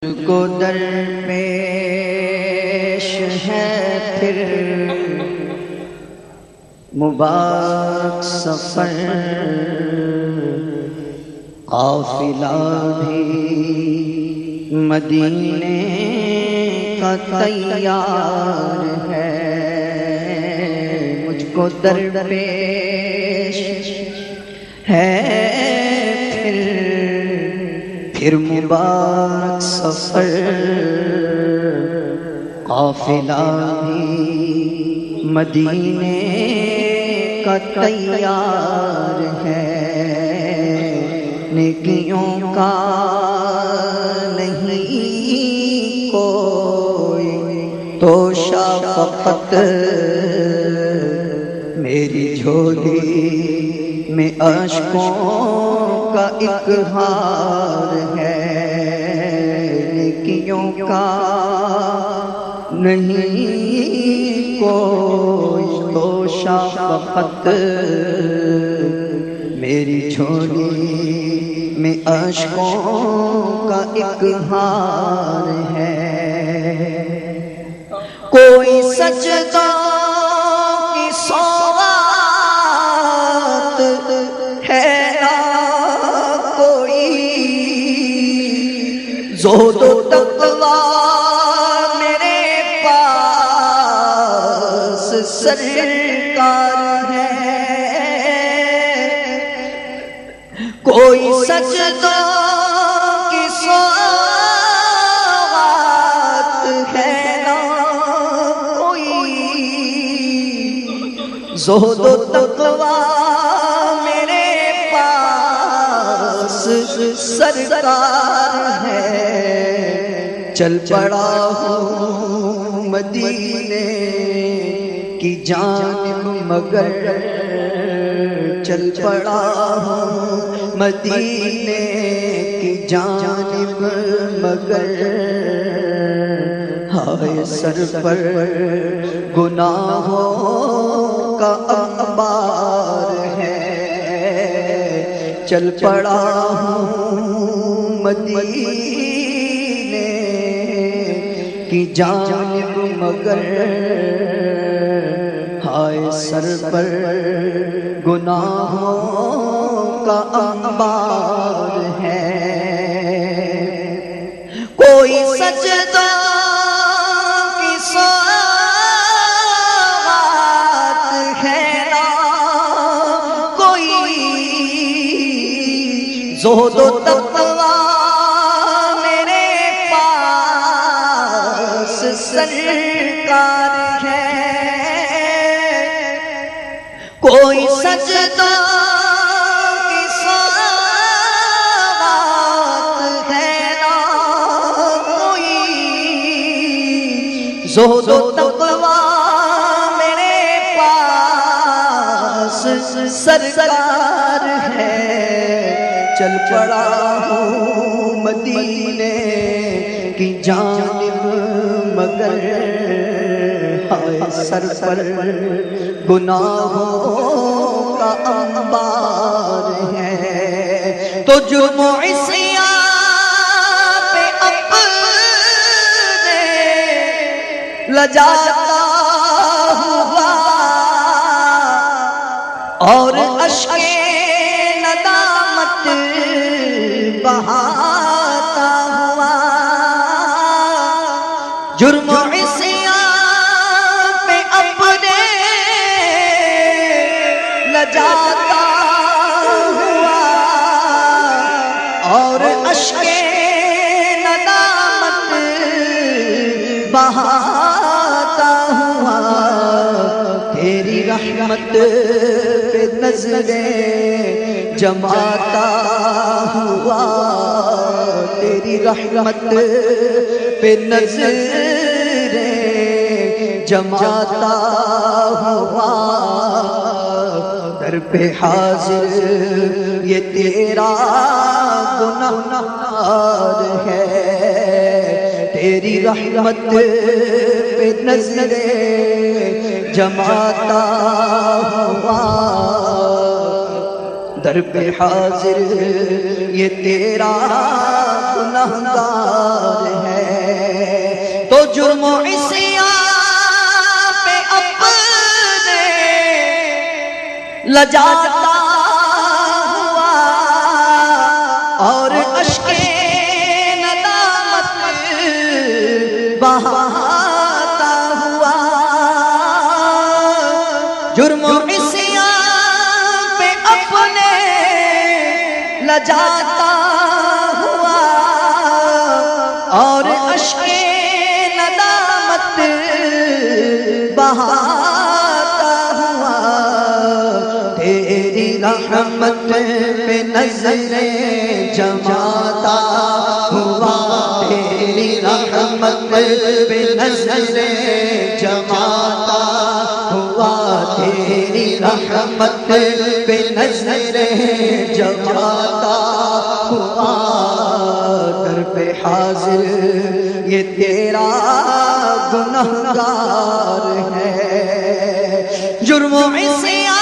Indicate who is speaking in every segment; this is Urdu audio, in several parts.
Speaker 1: کو درپیش ہے پھر مبارک سفر، قافلہ بھی مدینے کا تیار ہے۔ مجھ کو درپیش ہے پھر مبارک سفر، قافلہ بھی مدینے کا تیار ہے۔ نیکیوں کا نہیں کوئی توشہ، فقط میری جھولی میں اشکوں کا ایک ہار ہے۔ نیکیوں کا نہیں کوئی توشہ، فقط میری جھولی میں اشکوں کا ایک ہار ہے۔ کوئی سجدہ کی سوغات ہے نہ کوئی، زہد و تقویٰ میرے پاس سرکار ہے۔ کوئی سجدہ کی سوغات ہے نہ کوئی، زہد و تقویٰ میرے پاس سرکار ہے۔ چل پڑا ہوں مدینے کی جانب مگر، چل پڑا ہوں مدینے کی جانب مگر، ہائے سر پر گناہوں کا انبار ہے۔ چل پڑا ہوں مدینے کی جانب مگر، ہائے سر پر گناہوں کا انبار ہے۔ کوئی سجدہ کی سوغات ہے نہ کوئی، زہد و تقویٰ میرے پاس سرکار ہے۔ کوئی سجدہ کی سوغات ہے نہ کوئی، زہد و تقویٰ میرے پاس سرکار ہے۔ چل پڑا ہوں مدینے کی جانب مگر، ہائے سر پر گناہوں کا انبار ہے۔ تو جرم و عصیاں پہ اپنے لجاتا ہوا، اور اشک ندامت بہاتا ہوا۔ جرم و عصیاں پہ اپنے لجاتا ہوا، اور اشک ندامت بہاتا ہوا۔ تیری رحمت پہ نظریں جماتا ہوا، تیری رحمت پہ نظریں جماتا ہوا۔ در پہ حاضر یہ تیرا گنہگار ہے۔ تیری رحمت پہ نظریں جماتا ہوا، در پہ حاضر یہ تیرا گنہگار جرم و عصیان پہ اپنے لجاتا ہوا اور اشک ندامت بہاتا ہوا، جرم و عصیان پہ اپنے لجاتا ہوا اور اشک ندامت بہاتا ہوا، تیری رحمت پہ نظریں جماتا ہوا، تیری رحمت پہ نظریں جماتا ہوا، تیری رحمت پہ نظریں جماتا ہوا، در پہ حاضر یہ تیرا گنہگار ہے، جرم و عصیان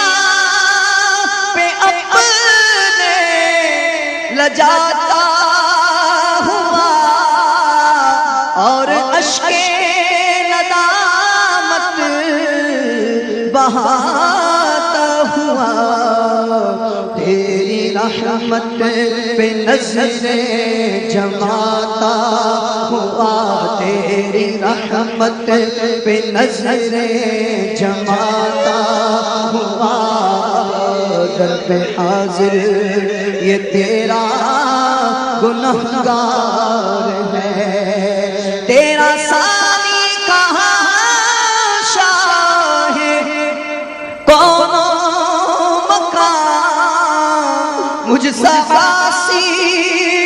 Speaker 1: پہ اپنے لجاتا ہوا اور اشک ندامت بہاتا ہوا، تیری رحمت پہ نظریں جماتا ہوا، تیری رحمت پہ نظریں جماتا ہوا، در پہ حاضر یہ تیرا گنہگار ہے، تیرا ثانی کہاں شاہ کون مقام، مجھ سا عاصی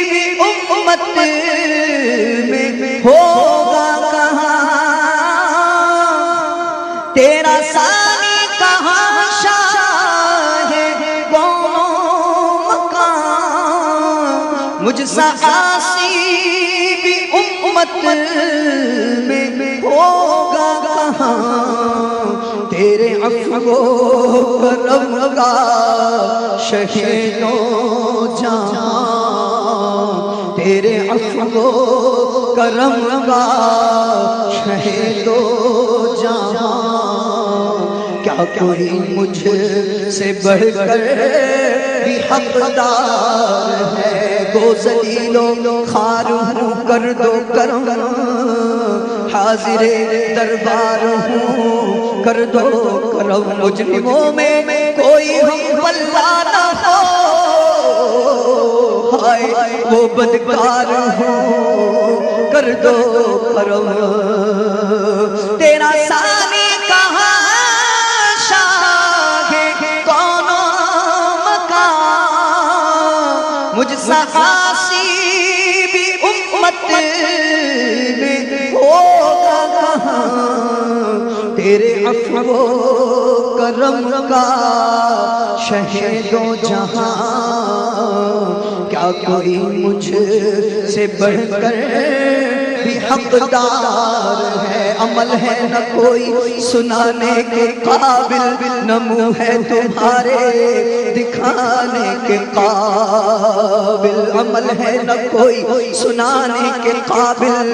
Speaker 1: بھی امت میں ہوگا کہاں، تیرا ثانی کہاں شاہ کون مقام، مجھ سا عاصی بھی امت میں ہوگا کہاں، تیرے عفو و کرم کا شہیدوں جہاں، تیرے عفو و کرم کا شہیدوں جہاں، کیا کوئی مجھ سے بڑھ کر بھی حقدار ہے، گو ذلیل و خوار ہوں کر دو کرم، حاضر دربار ہوں کر دو کرم، مجرموں میں کوئی ہم واللہ نہ ہو، ہائے وہ بدکار ہوں کر دو کرم، تیرا ثانی کہاں شاہ کون مقام، مجھ سا عاصی بھی امت میں ہوگا کہاں، تیرے عفو و کرم کا شہیدوں جہاں، کیا کوئی مجھ سے بڑھ کر بھی حقدار ہے، عمل ہے نہ کوئی سنانے کے قابل، نہ منہ ہے تمہارے دکھانے کے قابل، عمل ہے نہ کوئی سنانے کے قابل،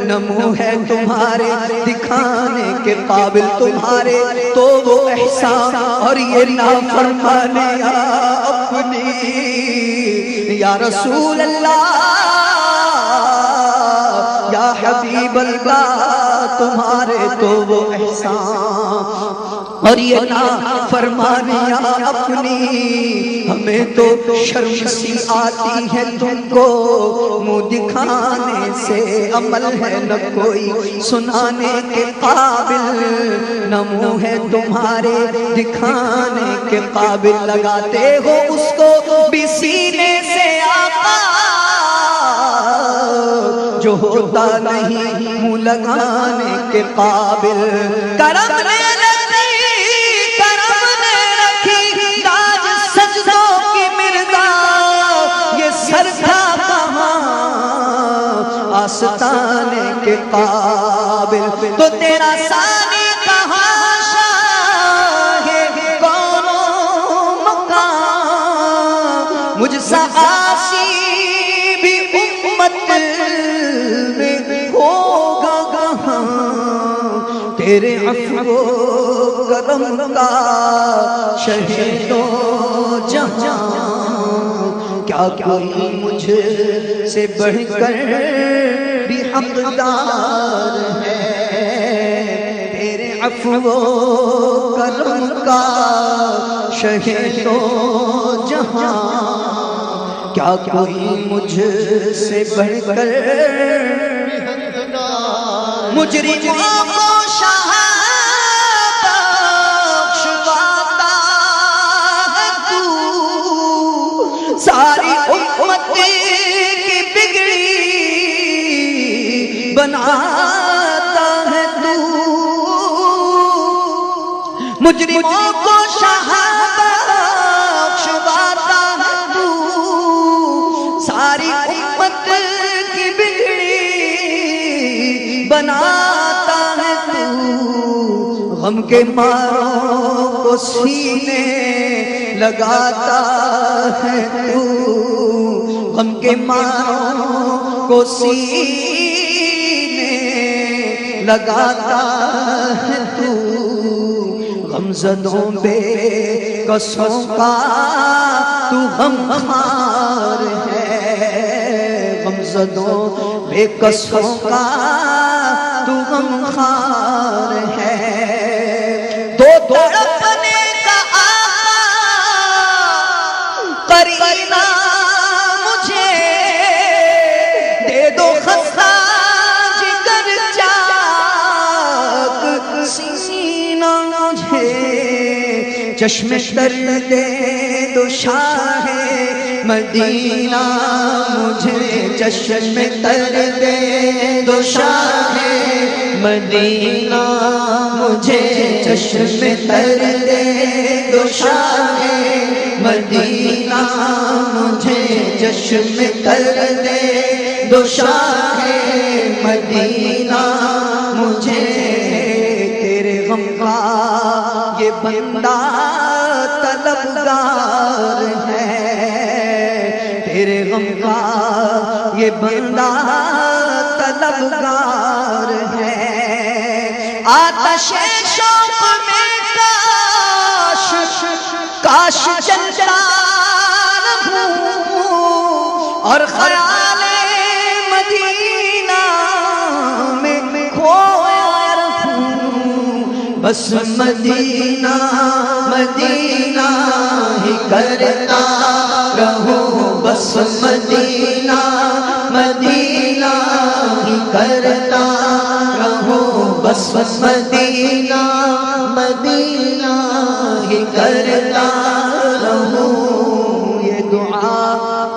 Speaker 1: نہ منہ ہے تمہارے دکھانے کے قابل، تمہارے تو وہ احسان اور یہ نافرمانیاں اپنی، یا رسول اللہ یا حبیب اللہ، تمہارے تو وہ احسان اور یہ نافرمانیاں اپنی، ہمیں تو شرم سی آتی ہے تم کو منہ دکھانے سے، عمل ہے نہ کوئی سنانے کے قابل، نہ منہ ہے تمہارے دکھانے کے قابل، لگاتے ہو اس کو بھی سینے سے آقا جو ہوتا نہیں منہ لگانے کے قابل، کرم نے رکھی تاج سجدوں کی مرزا، یہ سر تھا کہاں آستانے کے قابل، تو تیرا ثانی کہاں شاہ کون مقام، مجھ سا عاصی بھی امت میں ہوگا کہاں، تیرے عفو و کرم کا شہید و جہاں، کیا کوئی مجھ سے بڑھ کر بھی حقدار ہے؟ تیرے عفو و کرم کا شہید و جہاں، کیا کوئی مجھ سے بڑھ کر مجرموں کو شہادت بخشواتا ہے تو، ساری امت کی بگڑی بناتا ہے تو، مجرموں کو شہادت بخشواتا ہے تو، ساری امت کی بگڑی بناتا ہے تو، غم کے ماروں کو سینے لگاتا ہے تو، غم کے ماروں کو سینے لگاتا ہے تو، غمزدوں بے کسوں کا تو غمخوار ہے، غمزدوں بے کسوں کا تو غمخوار ہے، دو تڑپنے کا قرینہ مجھے دے دو، خستہ جگر چاک سینہ مجھے، چشم تر دے دو شاہ مدینہ مجھے، چشم تر دے دو شاہ مدینہ مجھے، چشم تر دے دو شاہ مدینہ مجھے، چشم تر دے دو شاہ مدینہ مجھے، تیرے غم کا یہ بندہ طلبگار ہے، تیرے غم کا یہ بندہ طلبگار ہے، آتش شوق میں کاش جلتا رہوں، اور خیال مدینہ میں کھویا رہوں، بس مدینہ مدینہ ہی کرتا رہوں، بس مدینہ مدینہ ہی کرتا رہوں، بس مدینہ مدینہ ہی کرتا رہوں، یہ دعا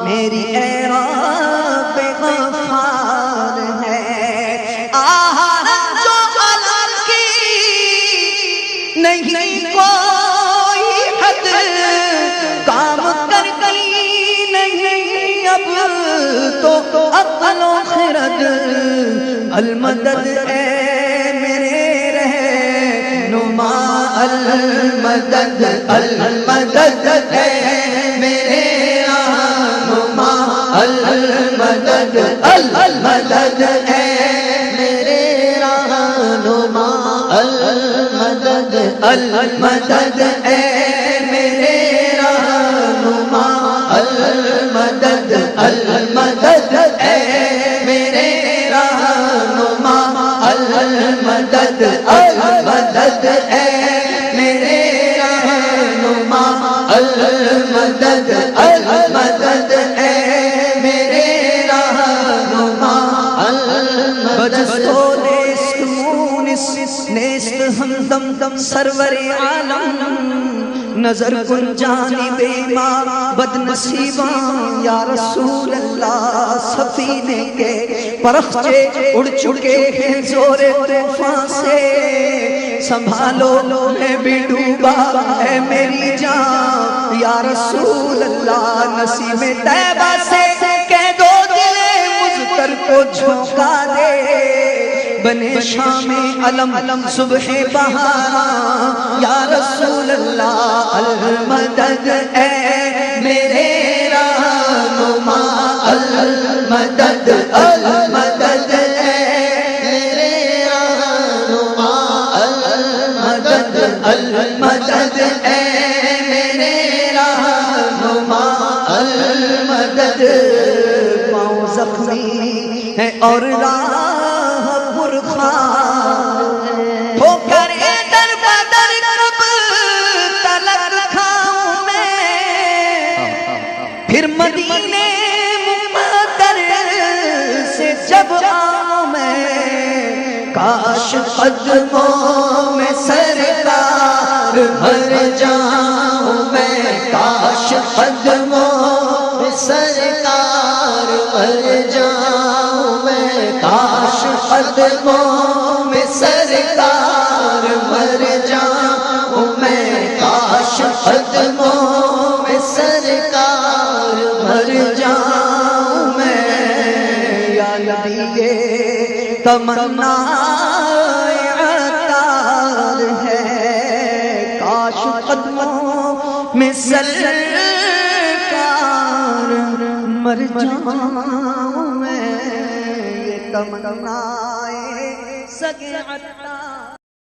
Speaker 1: میری اے رب غفار ہے، جو علم کی نہیں کوئی حد، کام کر گئی نہیں اب تو عقل و خرد، المدد اے میرے رہنما، المدد المدد اے میرے رہنما، المدد المدد اے میرے رہنما، المدد المدد اے میرے رہنما، المدد المدد اے میرے رہنما، المدد المدد اے میرے رہنما، المدد المدد اے میرے رہنما، بجستو نیست مونس نیست ہمدم دم سرور عالم، نظر کن جانب ما بد نصیباں یا رسول اللہ، سفینے کے پرخچے اڑ چکے ہیں زور طوفان سے، سنبھالو میں بھی ڈوبا ہے میری جان یا رسول اللہ، نسیم طیبہ سے کہہ دو دل مضطر کو جھونکا دے، بنے شام علم صبح بہار یا رسول اللہ، المدد اے میرے رہنما، المدد المدد اے میرے رہنما، اے میرے رہنما المدد، پاؤں زخمی ہے اور راہ پرخار، ٹھوکریں در بدر کب تلک کھاؤں میں، پھر مدینے مقدر سے جب آؤں میں، کاش قدموں میں سرکار بھر جاؤں میں، کاش قدموں میں سرکار بھر جاؤں میں، کاش قدموں میں سرکار بھر جاؤں میں، کاش قدموں میں سرکار بھر جاؤں میں، یا نبی یہ تمنا عطار ہے، کاش قدموں میں سرکار مر جاؤں میں، یہ تمنا سگے